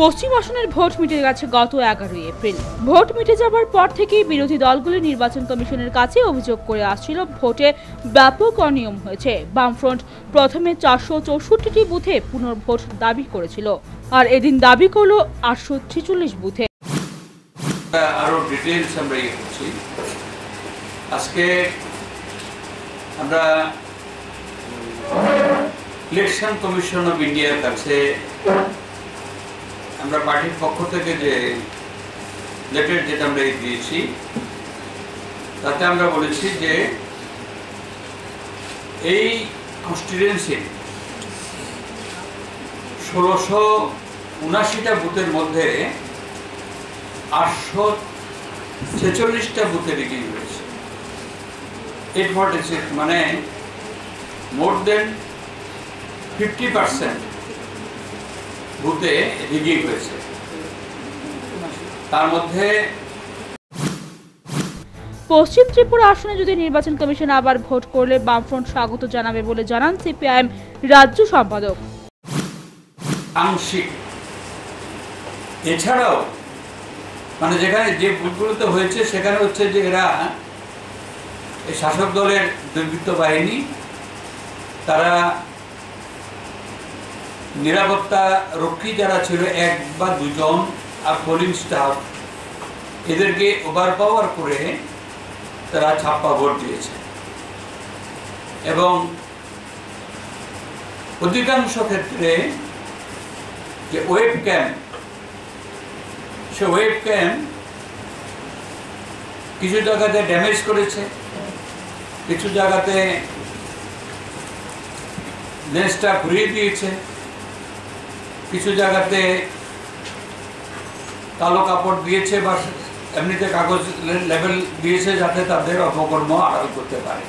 পশ্চিম আসনের ভোট মিটে গেছে গত 11 এপ্রিল। ভোট মিটে যাবার পর থেকেই বিরোধী দলগুলি নির্বাচন কমিশনের কাছে অভিযোগ করে আসছিল ভোটে ব্যাপক অনিয়ম হয়েছে। বামফ্রন্ট প্রথমে 464টি বুথে পুনর্ভোট দাবি করেছিল, আর এদিন দাবি করলো 846 বুথে। আরো ডিটেইলস আমরা করছি। আজকে আমরা ইলেকশন কমিশন অফ ইন্ডিয়ার কাছে আমরা পার্টির পক্ষ থেকে যে লেটার যেটা আমরা দিয়েছি তাতে আমরা বলেছি যে এই কনস্টিটিউয়েন্সি 1679টা বুথের মধ্যে 846টা বুথে রিগিং হয়েছে। 846 মানে মোর দেন 50% বুথে রিগিং হয়েছে। তার মধ্যে পশ্চিম ত্রিপুরা আসনে যদি নির্বাচন কমিশন আবার ভোট করলে বামফ্রন্ট স্বাগত জানাবে বলে জানান সিপিআইএম রাজ্য সম্পাদক। আংশিক এছাড়াও মানে যেখানে যে ভুলগুলোতে হয়েছে সেখানে হচ্ছে যে এরা এই শাসক দলের দুর্বৃত্ত বাহিনী তারা নিরাপত্তা রক্ষী যারা ছিল 1 বা 2 জন আর পোলিং স্টাফ এদেরকে ওভার পাওয়ার করে তারা ছাপ্পা ভোট দিয়েছে এবং অধিকাংশ ক্ষেত্রে যে ওয়েবক্যাম সে ওয়েবক্যাম কিছু জায়গাতে ড্যামেজ করেছে, কিছু জায়গাতে লেন্সটা ঘুরিয়ে দিয়েছে, কিছু জায়গাতে কালো কাপড় দিয়েছে বা এমনিতে কাগজ লেবেল দিয়েছে যাতে তাদের অপকর্ম আড়াল করতে পারে।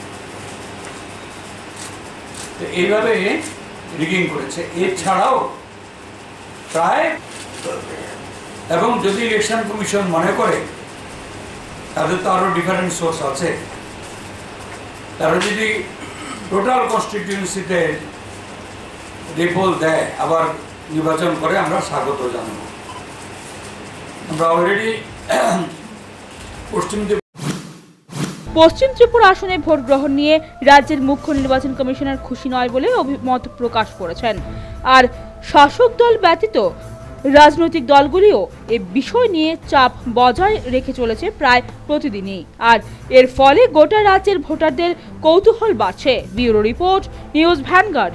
তো এইভাবে রিগিং করেছে। এছাড়াও প্রায় এবং যদি ইলেকশন কমিশন মনে করে তাদের তো আরো ডিফারেন্ট সোর্স আছে, তারা যদি টোটাল কনস্টিটিউয়েন্সিতে রিপোল দেয় আবার নির্বাচন করে আমরা স্বাগত জানাবো। আমরা অলরেডি পশ্চিম ত্রিপুরা আসনে ভোট গ্রহণ নিয়ে রাজ্যের মুখ্য নির্বাচন কমিশনার খুশি নয় বলে অভিমত প্রকাশ করেছেন। আর শাসক দল ব্যতীত রাজনৈতিক দলগুলিও এ বিষয় নিয়ে চাপ বজায় রেখে চলেছে প্রায় প্রতিদিনই, আর এর ফলে গোটা রাজ্যের ভোটারদের কৌতূহল বাড়ছে। Bureau report, news vanguard.